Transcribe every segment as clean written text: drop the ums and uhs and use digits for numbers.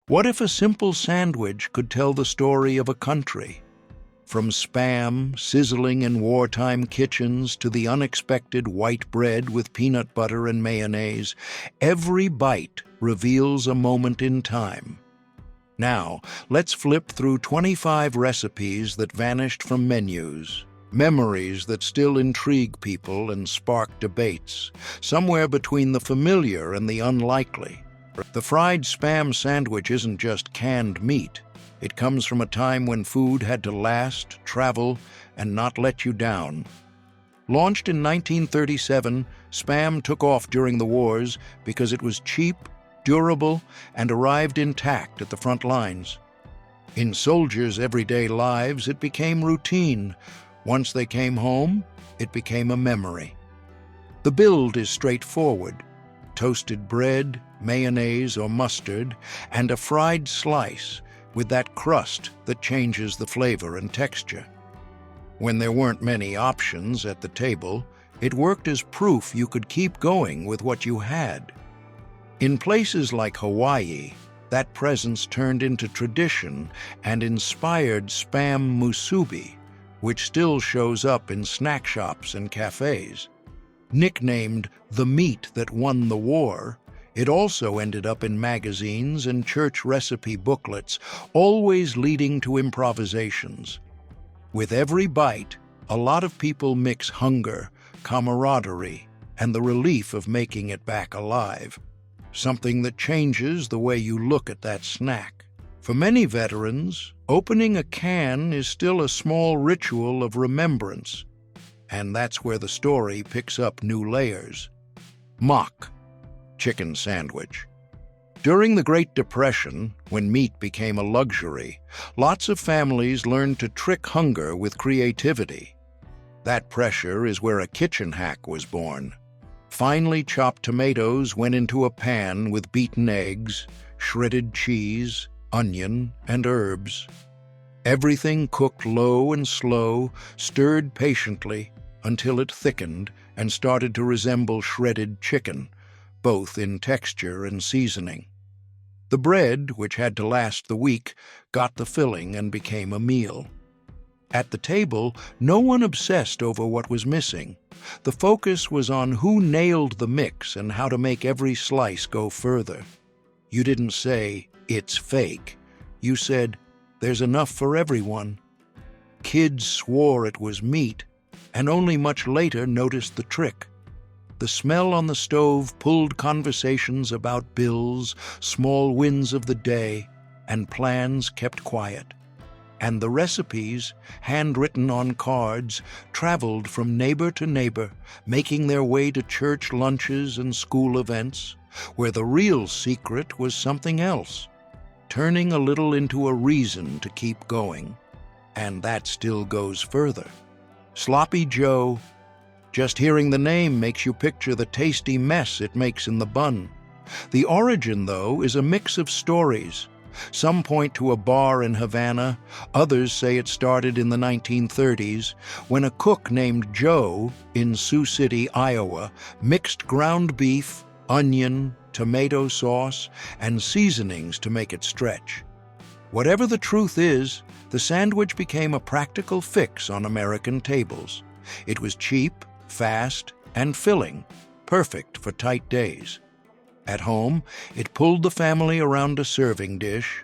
What if a simple sandwich could tell the story of a country? From Spam sizzling in wartime kitchens to the unexpected white bread with peanut butter and mayonnaise, every bite reveals a moment in time. Now, let's flip through 25 recipes that vanished from menus, memories that still intrigue people and spark debates, somewhere between the familiar and the unlikely. The fried Spam sandwich isn't just canned meat. It comes from a time when food had to last, travel, and not let you down. Launched in 1937, Spam took off during the wars because it was cheap, durable, and arrived intact at the front lines. In soldiers' everyday lives, it became routine. Once they came home, it became a memory. The build is straightforward: toasted bread, mayonnaise or mustard, and a fried slice with that crust that changes the flavor and texture. When there weren't many options at the table, it worked as proof you could keep going with what you had. In places like Hawaii, that presence turned into tradition and inspired Spam musubi, which still shows up in snack shops and cafes. Nicknamed the meat that won the war, it also ended up in magazines and church recipe booklets, always leading to improvisations. With every bite, a lot of people mix hunger, camaraderie, and the relief of making it back alive, something that changes the way you look at that snack. For many veterans, opening a can is still a small ritual of remembrance, and that's where the story picks up new layers. Mock chicken sandwich. During the Great Depression, when meat became a luxury, lots of families learned to trick hunger with creativity. That pressure is where a kitchen hack was born. Finely chopped tomatoes went into a pan with beaten eggs, shredded cheese, onion, and herbs. Everything cooked low and slow, stirred patiently until it thickened and started to resemble shredded chicken, both in texture and seasoning. The bread, which had to last the week, got the filling and became a meal. At the table, no one obsessed over what was missing. The focus was on who nailed the mix and how to make every slice go further. You didn't say, "It's fake." You said, "There's enough for everyone." Kids swore it was meat, and only much later noticed the trick. The smell on the stove pulled conversations about bills, small wins of the day, and plans kept quiet. And the recipes, handwritten on cards, traveled from neighbor to neighbor, making their way to church lunches and school events, where the real secret was something else, turning a little into a reason to keep going. And that still goes further. Sloppy Joe. Just hearing the name makes you picture the tasty mess it makes in the bun. The origin, though, is a mix of stories. Some point to a bar in Havana, others say it started in the 1930s, when a cook named Joe in Sioux City, Iowa, mixed ground beef, onion, tomato sauce, and seasonings to make it stretch. Whatever the truth is, the sandwich became a practical fix on American tables. It was cheap, fast, and filling, perfect for tight days. At home, it pulled the family around a serving dish.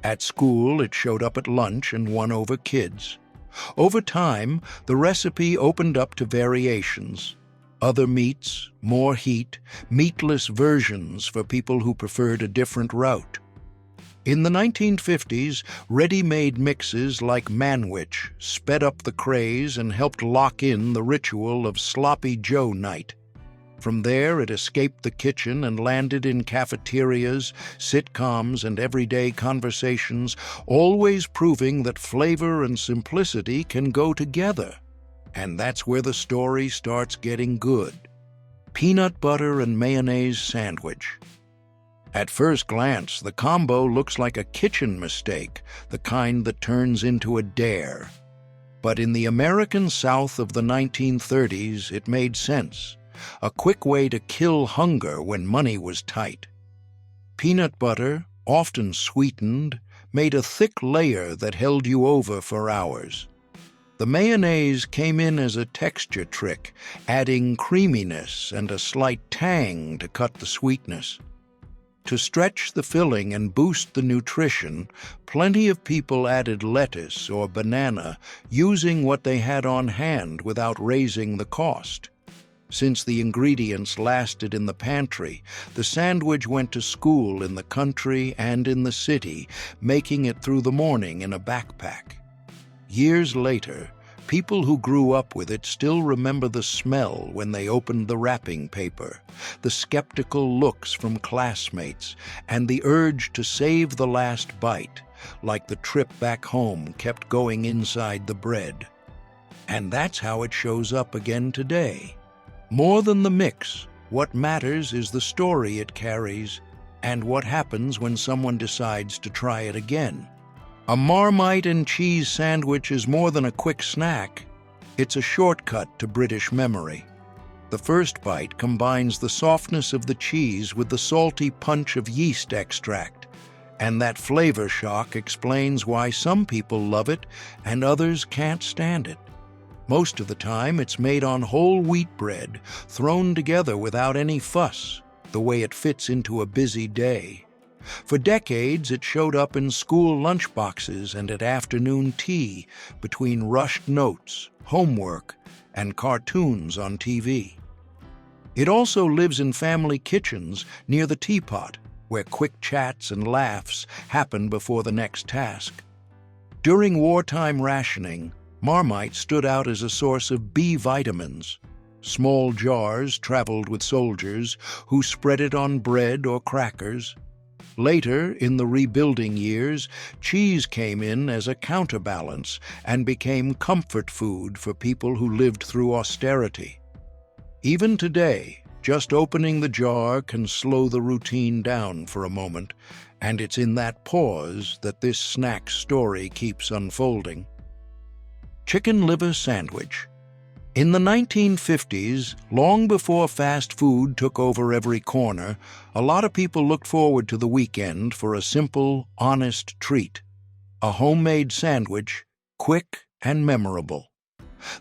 At school, it showed up at lunch and won over kids. Over time, the recipe opened up to variations. Other meats, more heat, meatless versions for people who preferred a different route. In the 1950s, ready-made mixes like Manwich sped up the craze and helped lock in the ritual of Sloppy Joe night. From there, it escaped the kitchen and landed in cafeterias, sitcoms, and everyday conversations, always proving that flavor and simplicity can go together. And that's where the story starts getting good. Peanut butter and mayonnaise sandwich. At first glance, the combo looks like a kitchen mistake, the kind that turns into a dare. But in the American South of the 1930s, it made sense. A quick way to kill hunger when money was tight. Peanut butter, often sweetened, made a thick layer that held you over for hours. The mayonnaise came in as a texture trick, adding creaminess and a slight tang to cut the sweetness. To stretch the filling and boost the nutrition, plenty of people added lettuce or banana, using what they had on hand without raising the cost. Since the ingredients lasted in the pantry, the sandwich went to school in the country and in the city, making it through the morning in a backpack. Years later, people who grew up with it still remember the smell when they opened the wrapping paper, the skeptical looks from classmates, and the urge to save the last bite, like the trip back home kept going inside the bread. And that's how it shows up again today. More than the mix, what matters is the story it carries and what happens when someone decides to try it again. A Marmite and cheese sandwich is more than a quick snack. It's a shortcut to British memory. The first bite combines the softness of the cheese with the salty punch of yeast extract, and that flavor shock explains why some people love it and others can't stand it. Most of the time, it's made on whole wheat bread, thrown together without any fuss, the way it fits into a busy day. For decades, it showed up in school lunchboxes and at afternoon tea, between rushed notes, homework, and cartoons on TV. It also lives in family kitchens near the teapot, where quick chats and laughs happen before the next task. During wartime rationing, Marmite stood out as a source of B vitamins. Small jars traveled with soldiers who spread it on bread or crackers. Later, in the rebuilding years, cheese came in as a counterbalance and became comfort food for people who lived through austerity. Even today, just opening the jar can slow the routine down for a moment, and it's in that pause that this snack story keeps unfolding. Chicken liver sandwich. In the 1950s, long before fast food took over every corner, a lot of people looked forward to the weekend for a simple, honest treat. A homemade sandwich, quick and memorable.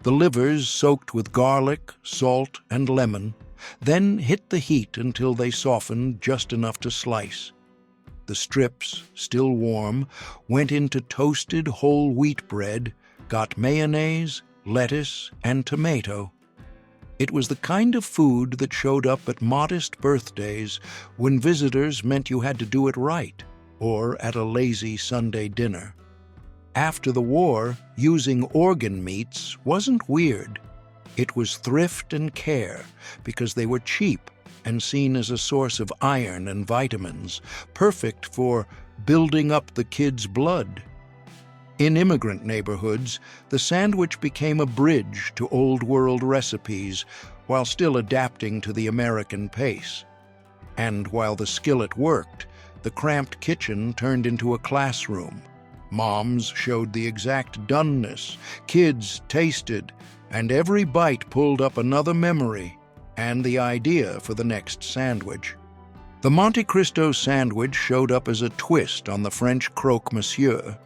The livers soaked with garlic, salt, and lemon, then hit the heat until they softened just enough to slice. The strips, still warm, went into toasted whole wheat bread, got mayonnaise, lettuce, and tomato. It was the kind of food that showed up at modest birthdays when visitors meant you had to do it right, or at a lazy Sunday dinner. After the war, using organ meats wasn't weird. It was thrift and care because they were cheap and seen as a source of iron and vitamins, perfect for building up the kids' blood. In immigrant neighborhoods, the sandwich became a bridge to old-world recipes while still adapting to the American pace. And while the skillet worked, the cramped kitchen turned into a classroom. Moms showed the exact doneness, kids tasted, and every bite pulled up another memory and the idea for the next sandwich. The Monte Cristo sandwich showed up as a twist on the French croque monsieur.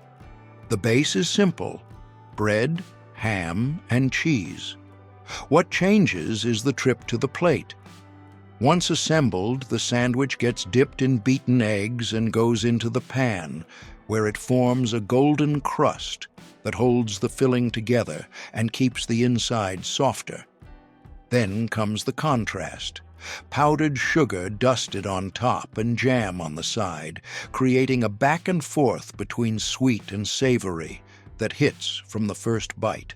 The base is simple: bread, ham, and cheese. What changes is the trip to the plate. Once assembled, the sandwich gets dipped in beaten eggs and goes into the pan, where it forms a golden crust that holds the filling together and keeps the inside softer. Then comes the contrast: powdered sugar dusted on top and jam on the side, creating a back and forth between sweet and savory that hits from the first bite.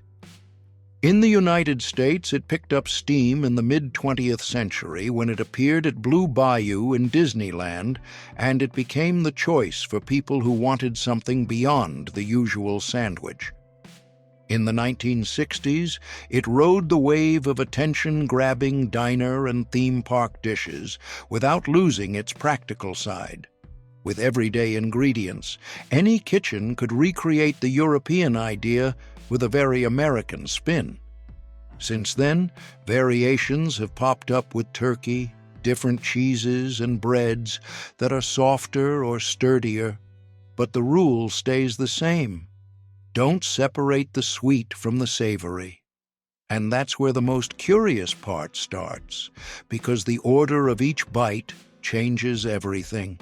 In the United States, it picked up steam in the mid-20th century when it appeared at Blue Bayou in Disneyland, and it became the choice for people who wanted something beyond the usual sandwich. In the 1960s, it rode the wave of attention-grabbing diner and theme park dishes without losing its practical side. With everyday ingredients, any kitchen could recreate the European idea with a very American spin. Since then, variations have popped up with turkey, different cheeses and breads that are softer or sturdier, but the rule stays the same. Don't separate the sweet from the savory. And that's where the most curious part starts, because the order of each bite changes everything.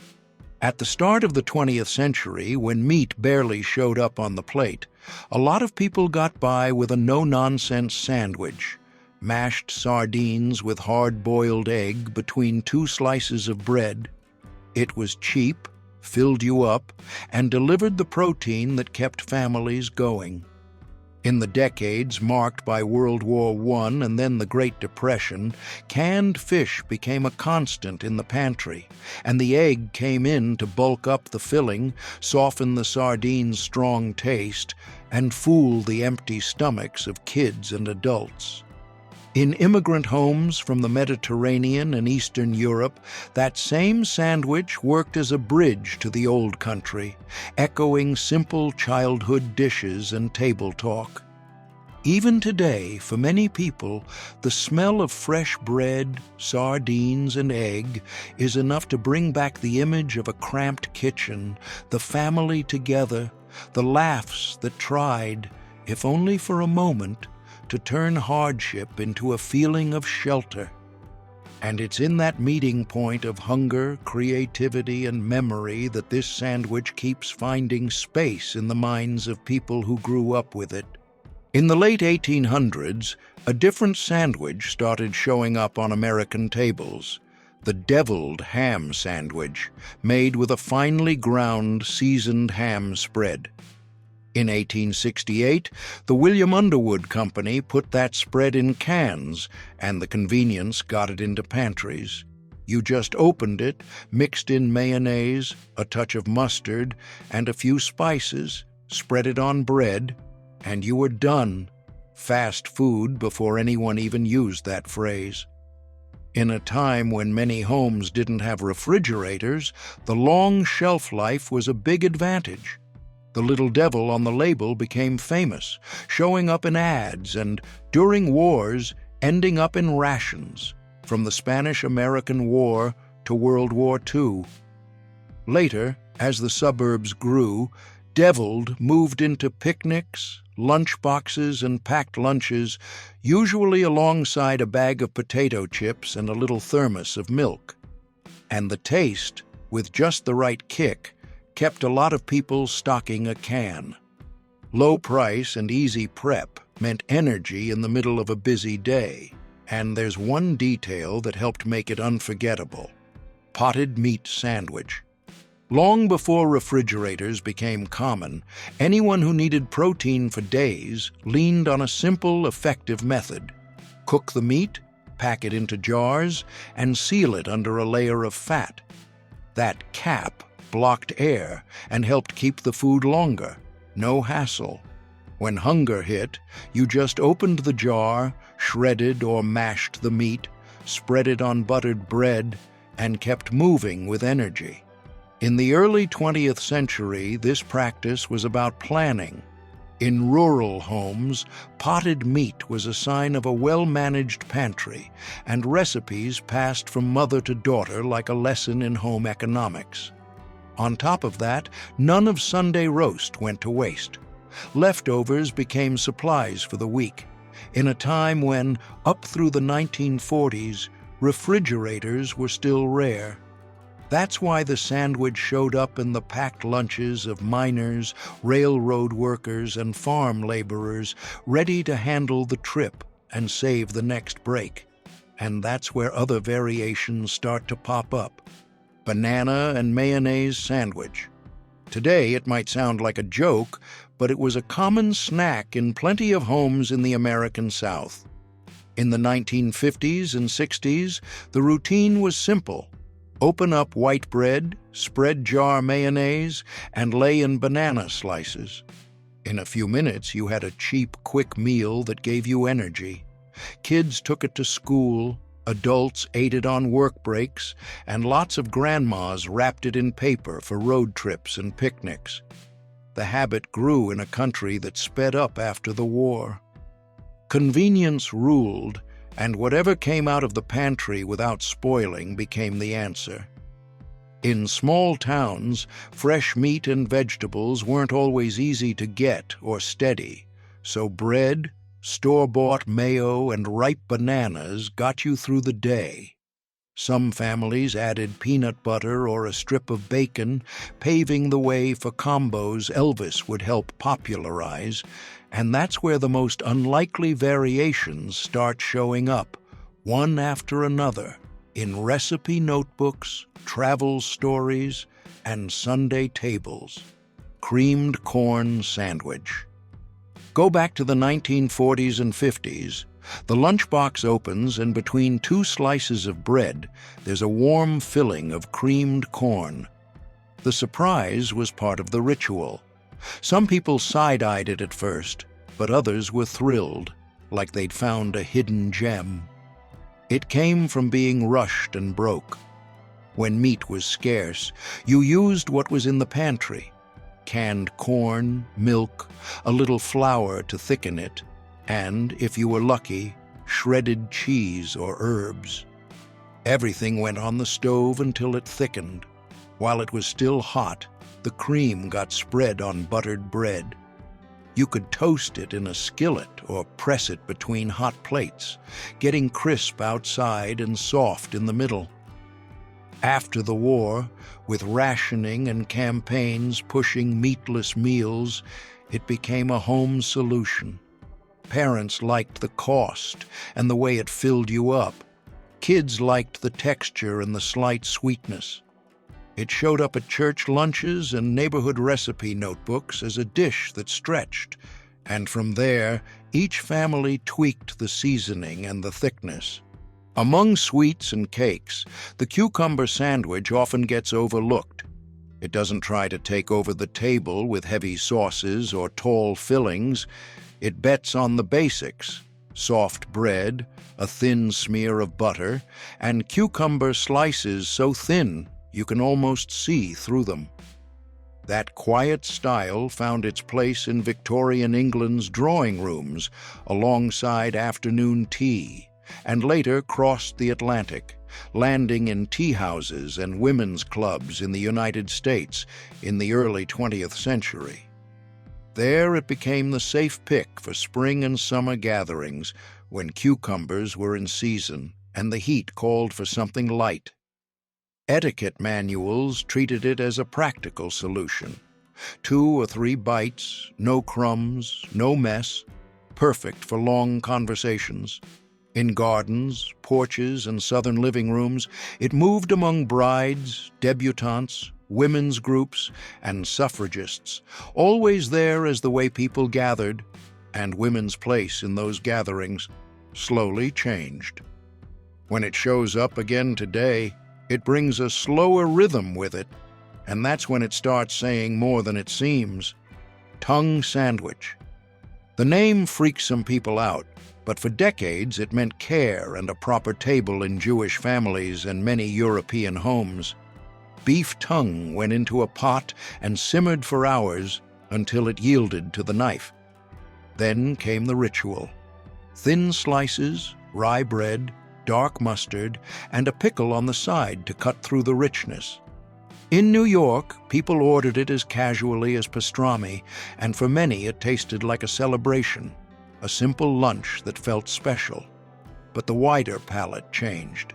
At the start of the 20th century, when meat barely showed up on the plate, a lot of people got by with a no-nonsense sandwich, mashed sardines with hard-boiled egg between two slices of bread. It was cheap, filled you up, and delivered the protein that kept families going. In the decades marked by World War I and then the Great Depression, canned fish became a constant in the pantry, and the egg came in to bulk up the filling, soften the sardines' strong taste, and fool the empty stomachs of kids and adults. In immigrant homes from the Mediterranean and Eastern Europe, that same sandwich worked as a bridge to the old country, echoing simple childhood dishes and table talk. Even today, for many people, the smell of fresh bread, sardines, and egg is enough to bring back the image of a cramped kitchen, the family together, the laughs that tried, if only for a moment, to turn hardship into a feeling of shelter. And it's in that meeting point of hunger, creativity, and memory that this sandwich keeps finding space in the minds of people who grew up with it. In the late 1800s, a different sandwich started showing up on American tables: the deviled ham sandwich, made with a finely ground, seasoned ham spread. In 1868, the William Underwood Company put that spread in cans, and the convenience got it into pantries. You just opened it, mixed in mayonnaise, a touch of mustard, and a few spices, spread it on bread, and you were done. Fast food before anyone even used that phrase. In a time when many homes didn't have refrigerators, the long shelf life was a big advantage. The little devil on the label became famous, showing up in ads and, during wars, ending up in rations, from the Spanish-American War to World War II. Later, as the suburbs grew, deviled moved into picnics, lunch boxes, and packed lunches, usually alongside a bag of potato chips and a little thermos of milk. And the taste, with just the right kick, kept a lot of people stocking a can. Low price and easy prep meant energy in the middle of a busy day, and there's one detail that helped make it unforgettable: potted meat sandwich. Long before refrigerators became common, anyone who needed protein for days leaned on a simple, effective method: cook the meat, pack it into jars, and seal it under a layer of fat. That cap blocked air and helped keep the food longer. No hassle. When hunger hit, you just opened the jar, shredded or mashed the meat, spread it on buttered bread, and kept moving with energy. In the early 20th century, this practice was about planning. In rural homes, potted meat was a sign of a well-managed pantry, and recipes passed from mother to daughter like a lesson in home economics. On top of that, none of Sunday roast went to waste. Leftovers became supplies for the week, in a time when, up through the 1940s, refrigerators were still rare. That's why the sandwich showed up in the packed lunches of miners, railroad workers, and farm laborers, ready to handle the trip and save the next break. And that's where other variations start to pop up. Banana and mayonnaise sandwich. Today it might sound like a joke, but it was a common snack in plenty of homes in the American South. In the 1950s and 60s, the routine was simple: open up white bread, spread jar mayonnaise, and lay in banana slices. In a few minutes, you had a cheap, quick meal that gave you energy. Kids took it to school, adults ate it on work breaks, and lots of grandmas wrapped it in paper for road trips and picnics. The habit grew in a country that sped up after the war. Convenience ruled, and whatever came out of the pantry without spoiling became the answer. In small towns, fresh meat and vegetables weren't always easy to get or steady, so bread, store-bought mayo, and ripe bananas got you through the day. Some families added peanut butter or a strip of bacon, paving the way for combos Elvis would help popularize, and that's where the most unlikely variations start showing up, one after another, in recipe notebooks, travel stories, and Sunday tables. Creamed corn sandwich. Go back to the 1940s and 50s. The lunchbox opens, and between two slices of bread, there's a warm filling of creamed corn. The surprise was part of the ritual. Some people side-eyed it at first, but others were thrilled, like they'd found a hidden gem. It came from being rushed and broke. When meat was scarce, you used what was in the pantry: canned corn, milk, a little flour to thicken it, and, if you were lucky, shredded cheese or herbs. Everything went on the stove until it thickened. While it was still hot, the cream got spread on buttered bread. You could toast it in a skillet or press it between hot plates, getting crisp outside and soft in the middle. After the war, with rationing and campaigns pushing meatless meals, it became a home solution. Parents liked the cost and the way it filled you up. Kids liked the texture and the slight sweetness. It showed up at church lunches and neighborhood recipe notebooks as a dish that stretched, and from there, each family tweaked the seasoning and the thickness. Among sweets and cakes, the cucumber sandwich often gets overlooked. It doesn't try to take over the table with heavy sauces or tall fillings. It bets on the basics: soft bread, a thin smear of butter, and cucumber slices so thin you can almost see through them. That quiet style found its place in Victorian England's drawing rooms alongside afternoon tea, and later crossed the Atlantic, landing in tea houses and women's clubs in the United States in the early 20th century. There it became the safe pick for spring and summer gatherings when cucumbers were in season and the heat called for something light. Etiquette manuals treated it as a practical solution. 2 or 3 bites, no crumbs, no mess, perfect for long conversations. In gardens, porches, and southern living rooms, it moved among brides, debutantes, women's groups, and suffragists, always there as the way people gathered, and women's place in those gatherings slowly changed. When it shows up again today, it brings a slower rhythm with it, and that's when it starts saying more than it seems. Tongue sandwich. The name freaks some people out, but for decades it meant care and a proper table in Jewish families and many European homes. Beef tongue went into a pot and simmered for hours until it yielded to the knife. Then came the ritual: thin slices, rye bread, dark mustard, and a pickle on the side to cut through the richness. In New York, people ordered it as casually as pastrami, and for many it tasted like a celebration, a simple lunch that felt special. But the wider palate changed.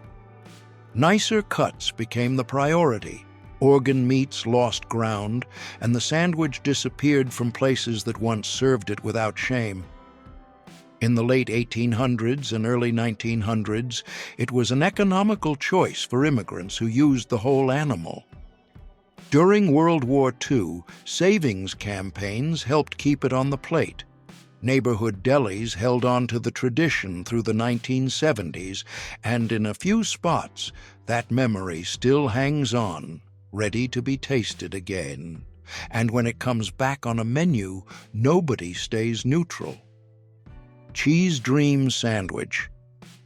Nicer cuts became the priority. Organ meats lost ground, and the sandwich disappeared from places that once served it without shame. In the late 1800s and early 1900s, it was an economical choice for immigrants who used the whole animal. During World War II, savings campaigns helped keep it on the plate. Neighborhood delis held on to the tradition through the 1970s, and in a few spots, that memory still hangs on, ready to be tasted again. And when it comes back on a menu, nobody stays neutral. Cheese Dream Sandwich.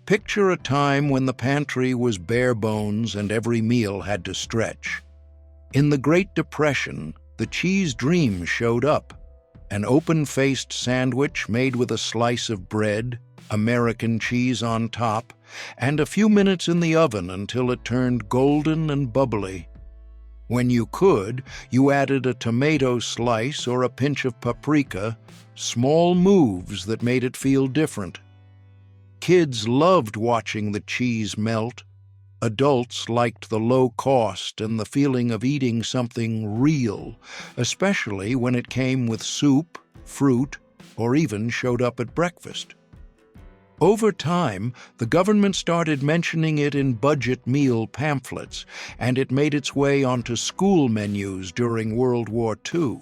Picture a time when the pantry was bare bones and every meal had to stretch. In the Great Depression, the Cheese Dream showed up. An open-faced sandwich made with a slice of bread, American cheese on top, and a few minutes in the oven until it turned golden and bubbly. When you could, you added a tomato slice or a pinch of paprika, small moves that made it feel different. Kids loved watching the cheese melt. Adults liked the low cost and the feeling of eating something real, especially when it came with soup, fruit, or even showed up at breakfast. Over time, the government started mentioning it in budget meal pamphlets, and it made its way onto school menus during World War II.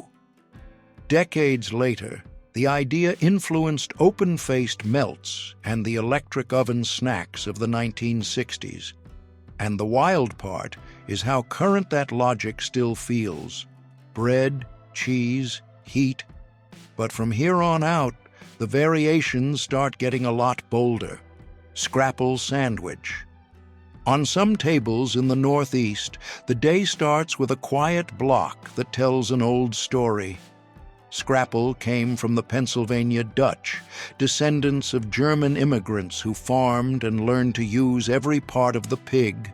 Decades later, the idea influenced open-faced melts and the electric oven snacks of the 1960s. And the wild part is how current that logic still feels. Bread, cheese, heat. But from here on out, the variations start getting a lot bolder. Scrapple sandwich. On some tables in the Northeast, the day starts with a quiet block that tells an old story. Scrapple came from the Pennsylvania Dutch, descendants of German immigrants who farmed and learned to use every part of the pig.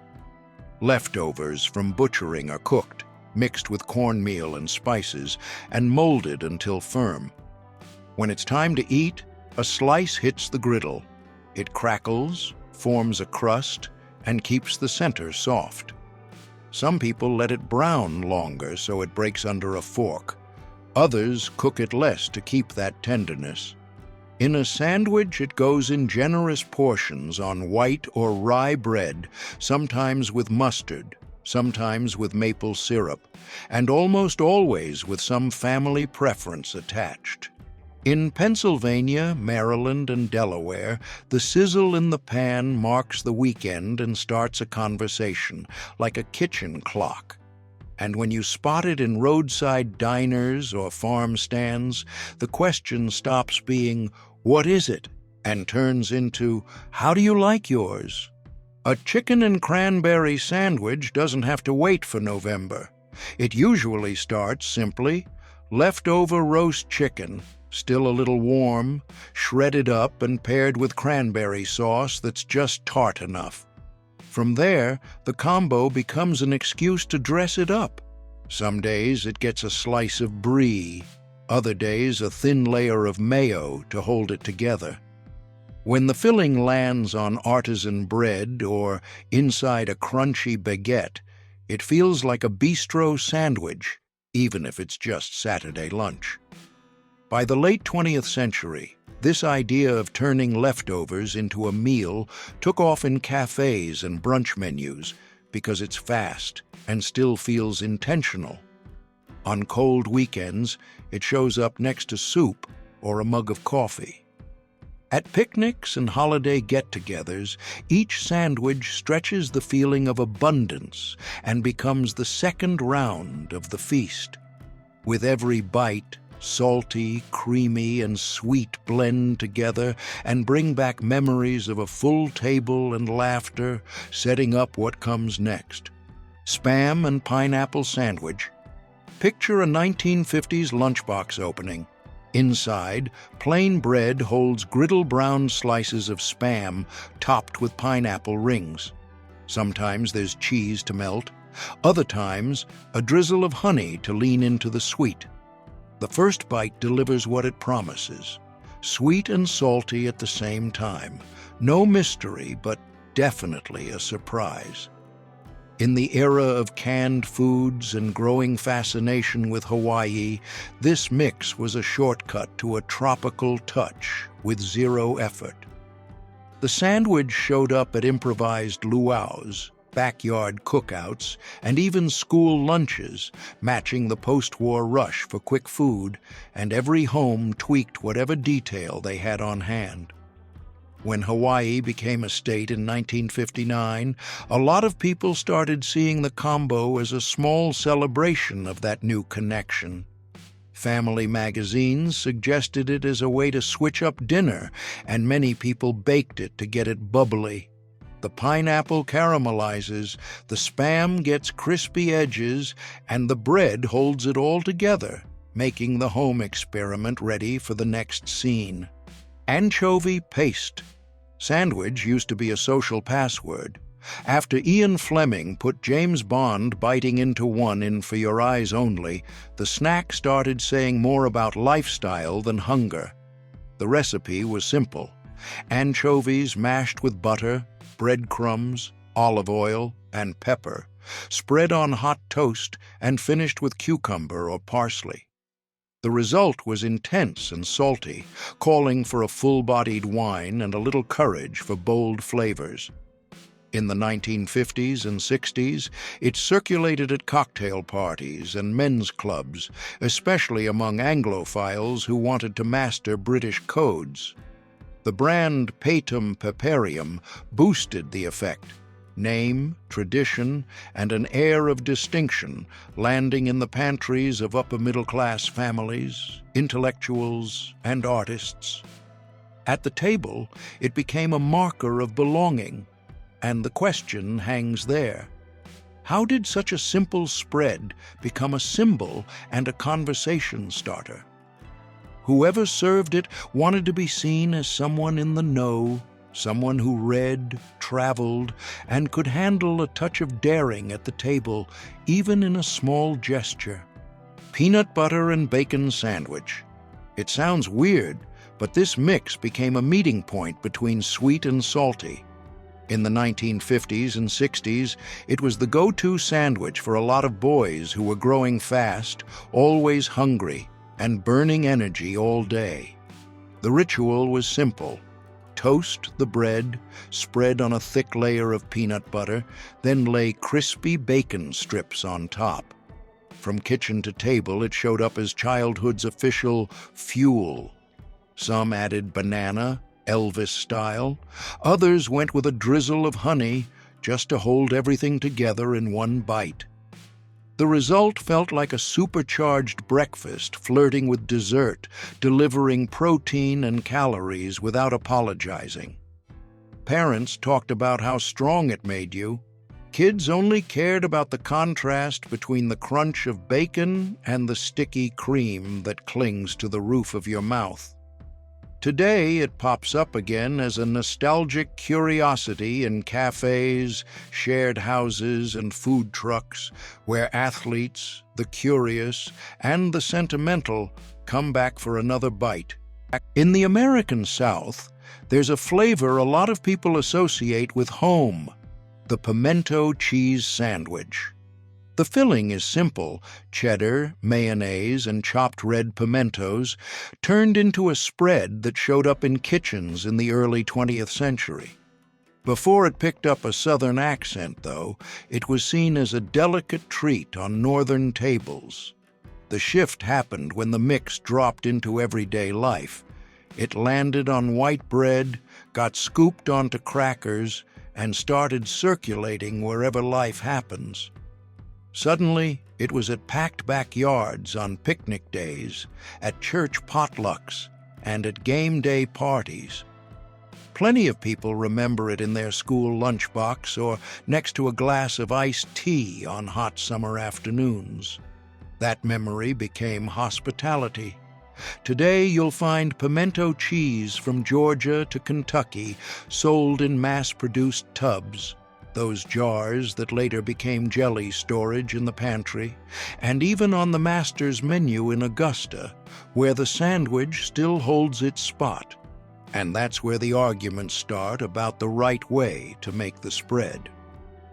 Leftovers from butchering are cooked, mixed with cornmeal and spices, and molded until firm. When it's time to eat, a slice hits the griddle. It crackles, forms a crust, and keeps the center soft. Some people let it brown longer so it breaks under a fork. Others cook it less to keep that tenderness. In a sandwich, it goes in generous portions on white or rye bread, sometimes with mustard, sometimes with maple syrup, and almost always with some family preference attached. In Pennsylvania, Maryland, and Delaware, the sizzle in the pan marks the weekend and starts a conversation, like a kitchen clock. And when you spot it in roadside diners or farm stands, the question stops being, "What is it?" and turns into, "How do you like yours?" A chicken and cranberry sandwich doesn't have to wait for November. It usually starts simply, leftover roast chicken, still a little warm, shredded up and paired with cranberry sauce that's just tart enough. From there, the combo becomes an excuse to dress it up. Some days it gets a slice of brie, other days a thin layer of mayo to hold it together. When the filling lands on artisan bread or inside a crunchy baguette, it feels like a bistro sandwich, even if it's just Saturday lunch. By the late 20th century, this idea of turning leftovers into a meal took off in cafes and brunch menus because it's fast and still feels intentional. On cold weekends, it shows up next to soup or a mug of coffee. At picnics and holiday get-togethers, each sandwich stretches the feeling of abundance and becomes the second round of the feast. With every bite, salty, creamy, and sweet blend together and bring back memories of a full table and laughter, setting up what comes next. Spam and pineapple sandwich. Picture a 1950s lunchbox opening. Inside, plain bread holds griddle-browned slices of Spam topped with pineapple rings. Sometimes there's cheese to melt. Other times, a drizzle of honey to lean into the sweet. The first bite delivers what it promises. Sweet and salty at the same time. No mystery, but definitely a surprise. In the era of canned foods and growing fascination with Hawaii, this mix was a shortcut to a tropical touch with zero effort. The sandwich showed up at improvised luau's, backyard cookouts, and even school lunches, matching the post-war rush for quick food, and every home tweaked whatever detail they had on hand. When Hawaii became a state in 1959, a lot of people started seeing the combo as a small celebration of that new connection. Family magazines suggested it as a way to switch up dinner, and many people baked it to get it bubbly. The pineapple caramelizes, the Spam gets crispy edges, and the bread holds it all together, making the home experiment ready for the next scene. Anchovy paste. Sandwich used to be a social password. After Ian Fleming put James Bond biting into one in For Your Eyes Only, the snack started saying more about lifestyle than hunger. The recipe was simple: anchovies mashed with butter, breadcrumbs, olive oil, and pepper, spread on hot toast and finished with cucumber or parsley. The result was intense and salty, calling for a full-bodied wine and a little courage for bold flavors. In the 1950s and 60s, it circulated at cocktail parties and men's clubs, especially among Anglophiles who wanted to master British codes. The brand Patum Peperium boosted the effect. Name, tradition, and an air of distinction landing in the pantries of upper-middle-class families, intellectuals, and artists. At the table, it became a marker of belonging, and the question hangs there. How did such a simple spread become a symbol and a conversation starter? Whoever served it wanted to be seen as someone in the know, someone who read, traveled, and could handle a touch of daring at the table, even in a small gesture. Peanut butter and bacon sandwich. It sounds weird, but this mix became a meeting point between sweet and salty. In the 1950s and 60s, it was the go-to sandwich for a lot of boys who were growing fast, always hungry, and burning energy all day. The ritual was simple. Toast the bread, spread on a thick layer of peanut butter, then lay crispy bacon strips on top. From kitchen to table, it showed up as childhood's official fuel. Some added banana, Elvis style. Others went with a drizzle of honey, just to hold everything together in one bite. The result felt like a supercharged breakfast flirting with dessert, delivering protein and calories without apologizing. Parents talked about how strong it made you. Kids only cared about the contrast between the crunch of bacon and the sticky cream that clings to the roof of your mouth. Today, it pops up again as a nostalgic curiosity in cafes, shared houses, and food trucks, where athletes, the curious, and the sentimental come back for another bite. In the American South, there's a flavor a lot of people associate with home: the pimento cheese sandwich. The filling is simple: cheddar, mayonnaise, and chopped red pimentos, turned into a spread that showed up in kitchens in the early 20th century. Before it picked up a southern accent, though, it was seen as a delicate treat on northern tables. The shift happened when the mix dropped into everyday life. It landed on white bread, got scooped onto crackers, and started circulating wherever life happens. Suddenly, it was at packed backyards on picnic days, at church potlucks, and at game day parties. Plenty of people remember it in their school lunchbox or next to a glass of iced tea on hot summer afternoons. That memory became hospitality. Today, you'll find pimento cheese from Georgia to Kentucky sold in mass-produced tubs, those jars that later became jelly storage in the pantry, and even on the master's menu in Augusta, where the sandwich still holds its spot. And that's where the arguments start about the right way to make the spread.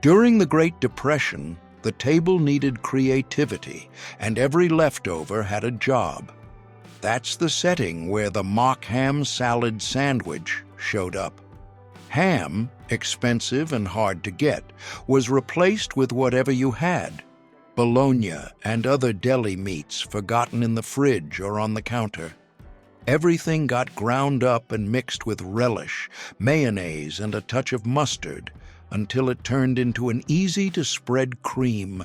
During the Great Depression, the table needed creativity, and every leftover had a job. That's the setting where the mock ham salad sandwich showed up. Ham, expensive and hard to get, was replaced with whatever you had: bologna and other deli meats forgotten in the fridge or on the counter. Everything got ground up and mixed with relish, mayonnaise, and a touch of mustard until it turned into an easy-to-spread cream.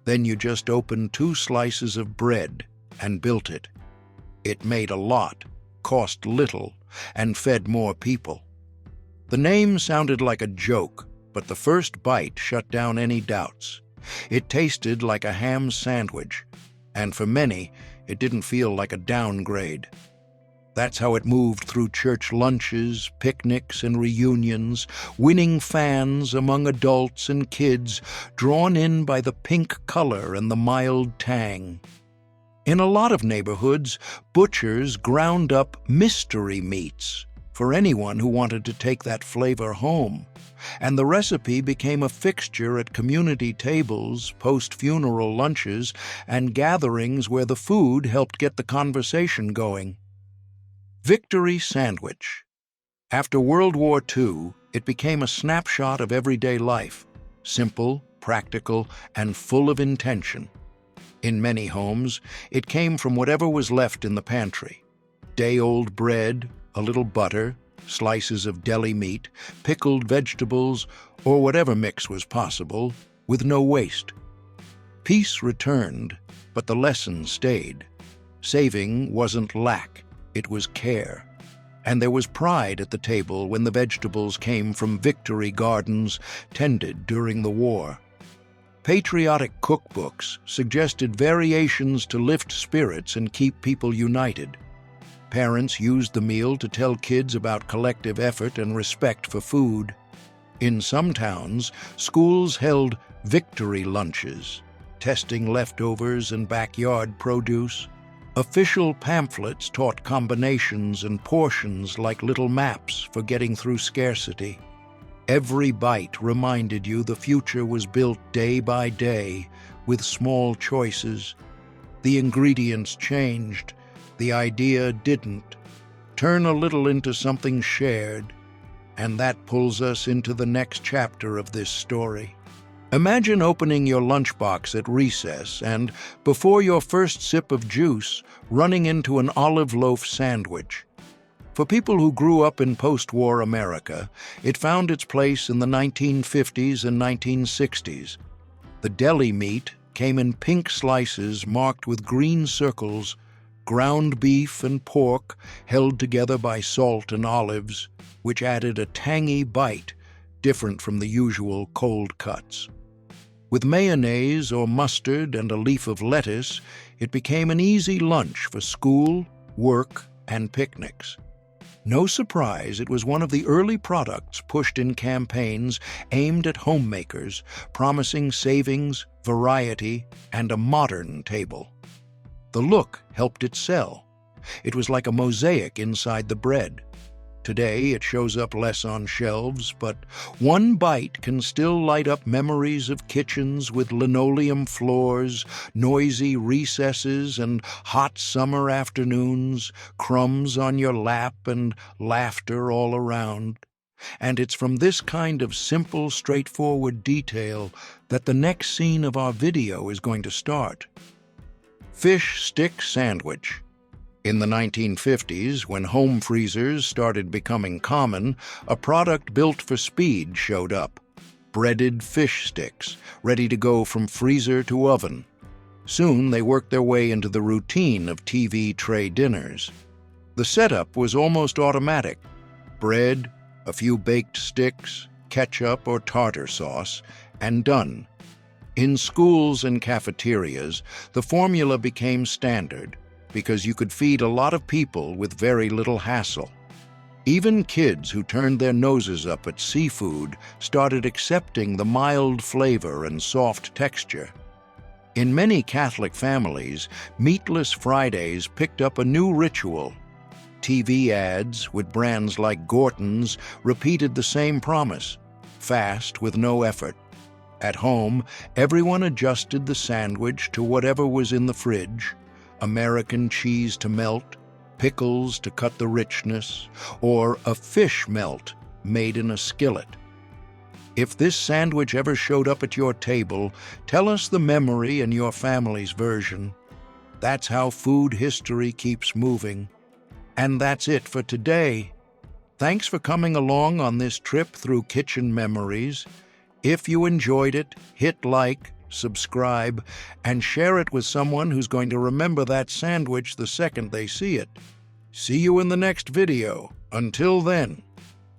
Then you just opened 2 slices of bread and built it. It made a lot, cost little, and fed more people. The name sounded like a joke, but the first bite shut down any doubts. It tasted like a ham sandwich, and for many, it didn't feel like a downgrade. That's how it moved through church lunches, picnics, and reunions, winning fans among adults and kids, drawn in by the pink color and the mild tang. In a lot of neighborhoods, butchers ground up mystery meats for anyone who wanted to take that flavor home, and the recipe became a fixture at community tables, post-funeral lunches, and gatherings where the food helped get the conversation going. Victory Sandwich. After World War II, it became a snapshot of everyday life, simple, practical, and full of intention. In many homes, it came from whatever was left in the pantry. Day-old bread, a little butter, slices of deli meat, pickled vegetables, or whatever mix was possible, with no waste. Peace returned, but the lesson stayed. Saving wasn't lack. It was care. And there was pride at the table when the vegetables came from victory gardens tended during the war. Patriotic cookbooks suggested variations to lift spirits and keep people united. Parents used the meal to tell kids about collective effort and respect for food. In some towns, schools held victory lunches, testing leftovers and backyard produce. Official pamphlets taught combinations and portions like little maps for getting through scarcity. Every bite reminded you the future was built day by day with small choices. The ingredients changed, the idea didn't. Turn a little into something shared, and that pulls us into the next chapter of this story. Imagine opening your lunchbox at recess and, before your first sip of juice, running into an olive loaf sandwich. For people who grew up in post-war America, it found its place in the 1950s and 1960s. The deli meat came in pink slices marked with green circles, ground beef and pork held together by salt and olives, which added a tangy bite different from the usual cold cuts. With mayonnaise or mustard and a leaf of lettuce, it became an easy lunch for school, work, and picnics. No surprise, it was one of the early products pushed in campaigns aimed at homemakers, promising savings, variety, and a modern table. The look helped it sell. It was like a mosaic inside the bread. Today, it shows up less on shelves, but one bite can still light up memories of kitchens with linoleum floors, noisy recesses, and hot summer afternoons, crumbs on your lap, and laughter all around. And it's from this kind of simple, straightforward detail that the next scene of our video is going to start. Fish stick sandwich. In the 1950s, when home freezers started becoming common, a product built for speed showed up. Breaded fish sticks, ready to go from freezer to oven. Soon they worked their way into the routine of TV tray dinners. The setup was almost automatic. Bread, a few baked sticks, ketchup or tartar sauce, and done. In schools and cafeterias, the formula became standard, because you could feed a lot of people with very little hassle. Even kids who turned their noses up at seafood started accepting the mild flavor and soft texture. In many Catholic families, Meatless Fridays picked up a new ritual. TV ads with brands like Gorton's repeated the same promise: fast with no effort. At home, everyone adjusted the sandwich to whatever was in the fridge: American cheese to melt, pickles to cut the richness, or a fish melt made in a skillet. If this sandwich ever showed up at your table, tell us the memory and your family's version. That's how food history keeps moving. And that's it for today. Thanks for coming along on this trip through kitchen memories. If you enjoyed it, hit like, subscribe, and share it with someone who's going to remember that sandwich the second they see it. See you in the next video. Until then.